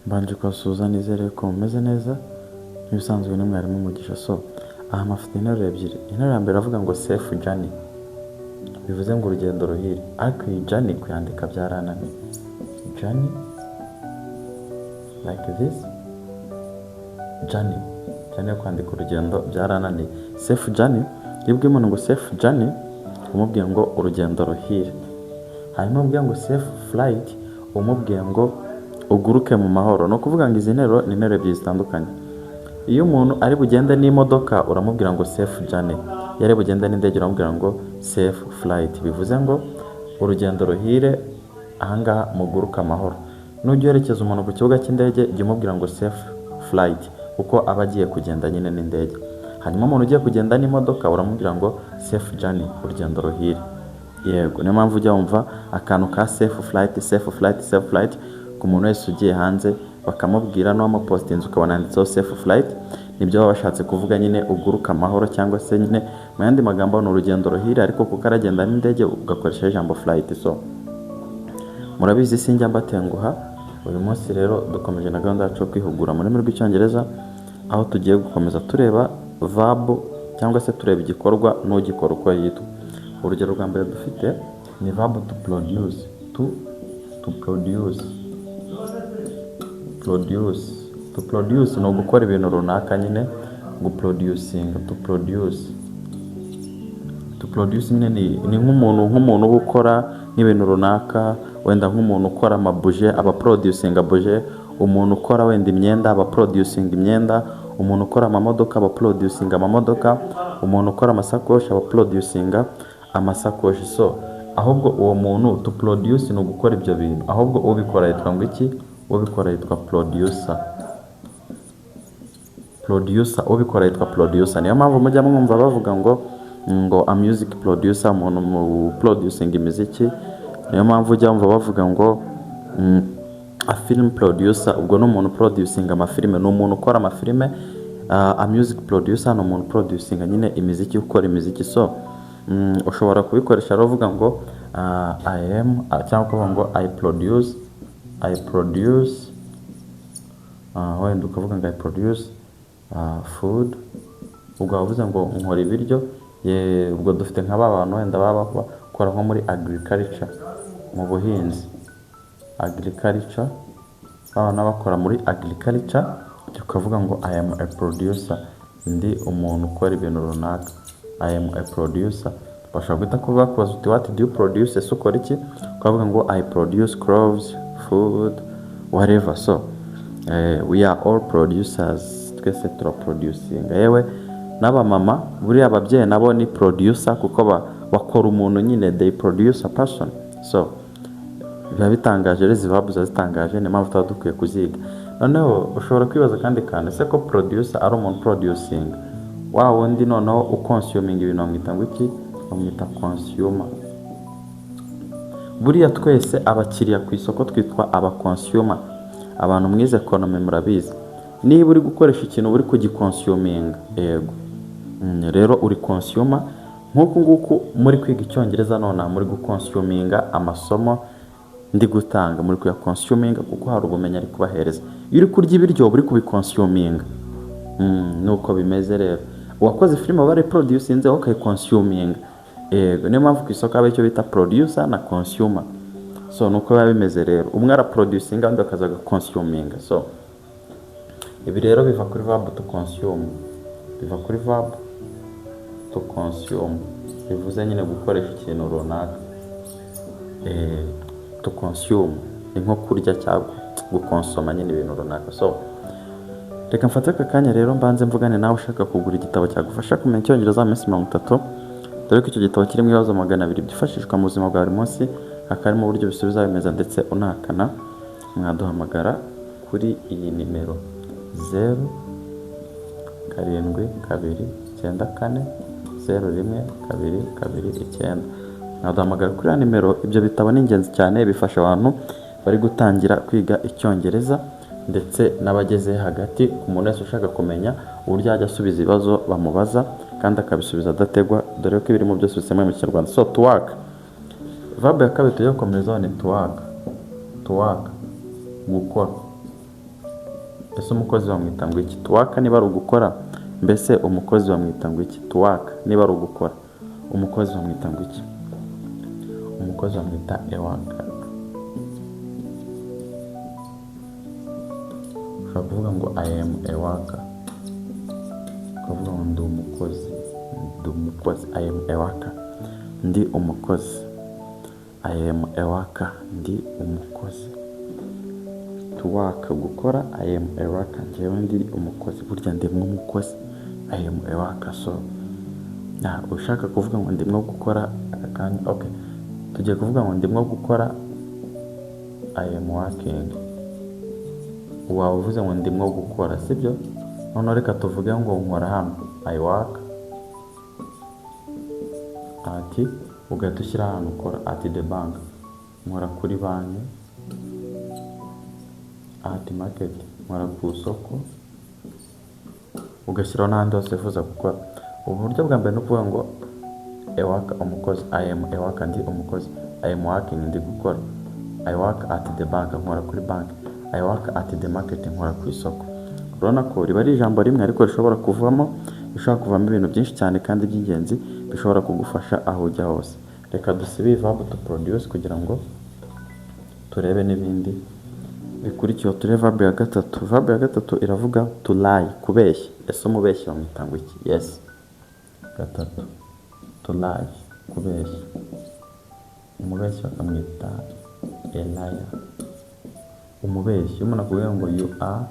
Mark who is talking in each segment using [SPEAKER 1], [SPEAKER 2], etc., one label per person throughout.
[SPEAKER 1] Mbanje kubasuhuza nizere ko mumeze neza nk'ibisanzwe ni mwarimu Mugisha. Aha mafite interuro ebyiri. Interuro ya mbere avuga ngo safe journey, bivuze ngo urugendo ruhire, ariko iyi journey kuyandika byarananiye. Journey like this, journey yo kwandika urugendo byarananiye. Safe journey, iyo ubwiye umuntu ngo safe journey umubwiye ngo urugendo ruhire. Hanyuma umubwiye ngo safe flight umubwiye ngo uguruke mu mahoro. No kuvuga ngo izi nteruro ni interuro ebyiri zitandukanye. Iyo umuntu ari bugende n'imodoka uramubwira ngo safe journey, iyo ari bugende n'indege uramubwira ngo safe flight, bivuze ngo urugendo ruhire, ahangaha muguruka amahoro. Nujya uherekeza umuntu ku kibuga cy'indege jya umubwira ngo safe flight, kuko aba agiye kugenda nyine n'indege. Hanyuma umuntu ugiye kugenda n'imodoka uramubwira ngo safe journey, urugendo ruhire. Yego, niyo mpamvu ujya wumva akantu ka safe flight ku muntu wese ugiye hanze bakamubwira n'uwamupostinze ukabona yanditseho safe flight, nibyo baba bashatse kuvuga nyine uguruka amahoro, cyangwa se nyine mu yandi magambo ni urugendo ruhire, ariko kuko aragenda n'indege ugakoresha ijambo flight. Murabizi sinjya mbatenguha. Uyu munsi rero dukomeje na gahunda yacu yo kwihugura mu rurimi rw'icyongereza, aho tugiye gukomeza tureba verb cyangwa se tureba igikorwa n'ugikora uko yitwa. Urugero rwa mbere dufite ni verb to produce. To produce ni ugukora ibintu runaka nyine, guproducing. To produce nyine ni nk'umuntu uba ukora nk'ibintu runaka, wenda nk'umuntu ukora amabuje aba producing buje, umuntu ukora wenda imyenda aba producing imyenda, umuntu ukora amamodoka aba producing amamodoka, umuntu ukora amasakoshi aba producing amasakoshi. Ahubwo uwo muntu to produce ni ugukora ibyo bintu, ahubwo ubikora yitwa ngo iki? Ubikora yitwa producer. Ubikora yitwa producer. Niyo mpamvu mujya mwumva bavuga ngo a music producer, umuntu mu producing imiziki. Niyo mpamvu ujya wumva bavuga ngo a film producer, ubwo ni umuntu producing amafilime, ni umuntu ukora amafilime. A music producer ni umuntu producing nyine imiziki, ukora imiziki. Ushobora kubikoresha rero uvuga ngo I am, cyangwa kuvuga ngo I produce, wenda ukavuga ngo I produce food, ubwo wavuze ngo nkora ibiryo. Ubwo dufite nk'aba bantu wenda baba bakora nko muri agriculture, mu buhinzi, abana bakora muri agriculture, ukavuga ngo I am a producer, ndi umuntu ukora ibintu runaka. I am a producer. Bashobora guhita kuvuga kubaza uti what do you produce, ese ukora iki? Ukavuga ngo I produce clothes, food, whatever. We are all producers, twese turaproducing. Yewe n'abamama buriya ababyeyi nabo ni producer, kuko bakora umuntu nyine, they produce a person. Biba bitangaje rero, izi verb zitangaje, ni mpamvu tuba dukwiye kuziga. Noneho ushobora kwibaza kandi ese ko producer ari umuntu producing, wa wundi noneho uconsuming ibintu bamwita ngo iki? Bamwita consumer. Buriya twese abakiriya ku isoko twitwa aba consumer. Abantu mwize economy murabizi, niba uri gukoresha ikintu uri kugiconsuming, yego rero uri consumer. Nk'uku nguku muri kwiga icyongereza none muri guconsuminga amasomo ndi gutanga, muri kuya consuming kuko hari ubumenyi ari kubahereza. Iyo uri kurya ibiryo uri kubiconsuming, nuko bimeze rero. Uwakoze filime bari producing consuming. Yego, niyo mpamvu ku isoko aba icyo bita producer na consumer. Nuko biba bimeze rero, umwe ara producing undi akaza consuming. Ibi rero biva kuri verb to consume, bivuze nyine gukoresha ikintu runaka. To consume ni nko kurya cyangwa gukonsoma nyine ibintu runaka. Reka mfate aka kanya rero mbanze mvugane nawe ushaka kugura igitabo cyagufasha kumenya icyongereza mu minsi 30, dore ko icyo gitabo kirimo ibibazo 200 byifashishwa mu buzima bwa buri munsi, akarimo uburyo bisubiza bimeza ndetse unahakana. Mwaduhamagara kuri iyi nimero 0722940129. Mwaduhamagara kuri ya nimero. Ibyo bitabo ni ingenzi cyane, bifasha abantu bari gutangira kwiga icyongereza ndetse n'abageze hagati, ku muntu wese ushaka kumenya uburyo yajya asubiza ibibazo bamubaza kandi akabisubiza adategwa, dore ko ibirimo byose bisemuye mu Kinyarwanda. To work, verb ya kabiri tugiye gukomerezaho ni to work, gukora. ese umukozi bamwita ngo iki? To work niba ari ugukora, mbese umukozi bamwita ngo iki? To work niba ari ugukora, umukozi bamwita ngo iki? Umukozi bamwita a worker. Ushobora kuvuga ngo I am a worker, ukavuga ngo ndi umukozi, I am a worker, ndi umukozi, I am a worker, ndi umukozi. To work gukora, I am a worker, njyewe ndi umukozi, burya ndimwe umukozi, I am a worker. So ushaka kuvuga ngo ndimwe gukora akanya, okay, tugiye kuvuga ngo ndimwe gukora I am working, waba uvuze ngo ndimwe gukora, sibyo? Noneho reka tuvuge ngo nkora hano, I work ati, ugahita ushyira ahantu ukora ati the bank, nkora kuri banki, ati market, nkora ku isoko, ugashyiraho n'ahandi hose wifuza gukora. Uburyo bwa mbere ni ukuvuga ngo a worker, umukozi, I am a worker, ndi umukozi, I am working, ndi gukora, I work at the bank, nkora kuri banki, I work at the market, nkora ku isoko. Urabona ko riba ari ijambo rimwe ariko rishobora kuvamo ibintu byinshi cyane kandi by'ingenzi bishobora kugufasha aho ujya hose. Reka dusibe verb to produce kugira ngo turebe n'ibindi bikurikiyeho. Turebe verb ya gatatu. Verb ya gatatu iravuga to lie, kubeshya. Ese umubeshyi bamwita ngo iki? Yes, gatatu, to lie, kubeshya. Umubeshyi bakamwita a liar. Umubeshyi, iyo umuntu akubwira ngo you are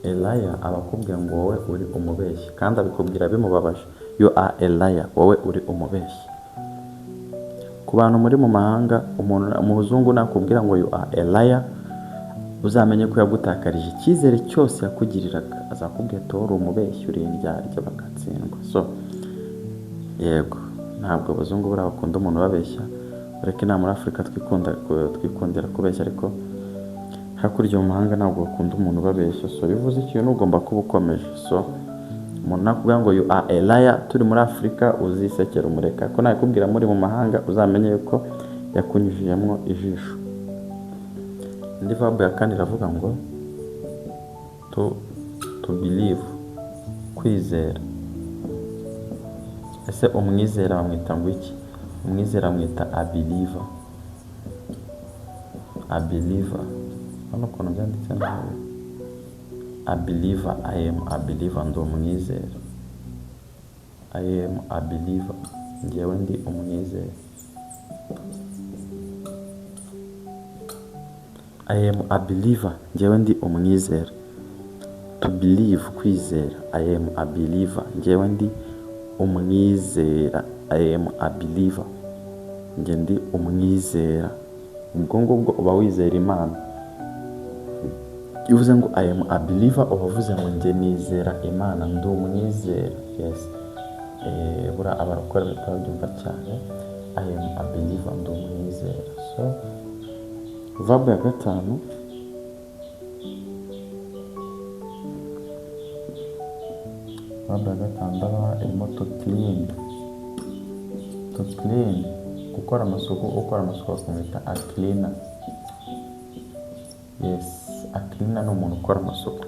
[SPEAKER 1] a liar, aba akubwira ngo wowe uri umubeshyi, kandi abikubwira bimubabaje. You are a liar, wowe uri umubeshyi. Ku bantu muri mu mahanga, umuntu umuzungu nakubwira ngo you are a liar, uzamenye ko yagutakarije icyizere cyose yakugiriraga. Azakubwira ati uri umubeshyi, uri indyarya, bagatsindwa. So yego, ntabwo abazungu buriya bakunda umuntu babeshya, ariko inaha muri Afurika twikundira kubeshya, ariko hakurya mu mahanga ntabwo bakunda umuntu babeshya. So bivuze ikintu ugomba kuba ukomeje. So umuntu nakubwira ngo you are a liar, turi muri Afurika uzisekera umureka, ko nakubwira muri mu mahanga uzamenye yuko yakunyujijemo ijisho. Indi verb ya kane iravuga ngo to believe, kwizera. Ese umwizera bamwita ngo iki? Umwizera bamwita a believer, a believer. Hano ukuntu byanditse nawe, a believer, I am a believer, ndi umwizera, I am a believer, njyewe ndi umwizera. I am a believer, njyewe ndi umwizera. To believe, kwizera, I am a believer, njyewe ndi umwizera, I am a believer, njye ndi umwizera. Ubwo ngubwo uba wizera Imana. Iyo uvuze ngo I am a believer, uba uvuze ngo njye nizera Imana, ndi umwizera. Yes, buriya abarokore barabyumva cyane, I am a believer, ndi umwizera. So verb ya gatanu, verb ya gatanu irimo to clean. To clean, gukora amasuku, ukora amasuku bakamwita a cleaner. Yes, a cleaner ni umuntu ukora amasuku.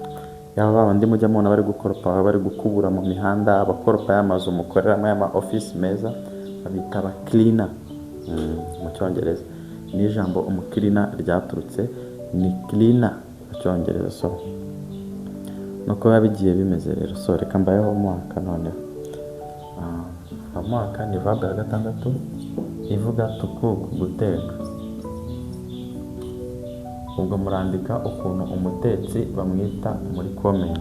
[SPEAKER 1] Yaba babandi mujya mubona bari gukoropa, bari gukubura mu mihanda, abakoropa y'amazu mukoreramo y'ama office meza, babita aba cleaner mu Cyongereza. Ni ijambo umukirina ryaturutse, ni cleaner mu Cyongereza. So nuko biba bigiye bimeze rero. So reka mbayeho umwaka noneho. Umwaka ni verb ya gatandatu ivuga to cook, guteka. Ubwo murandika ukuntu umutetsi bamwita muri comment.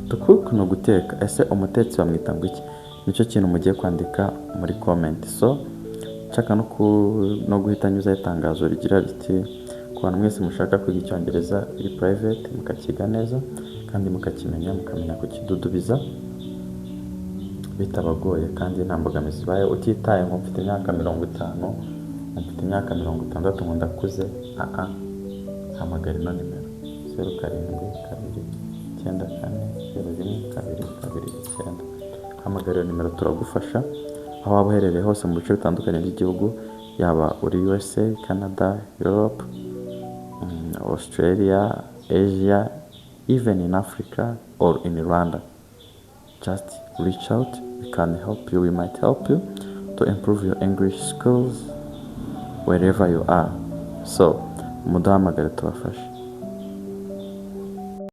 [SPEAKER 1] To cook no guteka. Ese umutetsi bamwita ngo iki? Nicyo kintu mugiye kwandika muri comment. So nshaka no guhita nyuza itangazo rigira riti ku bantu mwese mushaka kwiga Icyongereza iri private, mukakiga neza kandi mukakimenya, mukamenya kukidudubiza bitabagoye kandi nta mbogamizi zibaye. Utitaye ngo mfite imyaka 50, mfite imyaka 60 ngo ndakuze, hamagara ino nimero 0722940129. Hamagara iyo nimero turagufasha aho waba uherereye hose mu bice bitandukanye by'igihugu, yaba uri USA, Canada, Europe, Australia, Asia, even in Africa or in Rwanda. Just reach out, we can help you, we might help you to improve your English skills wherever you are. So muduhamagare tubafashe.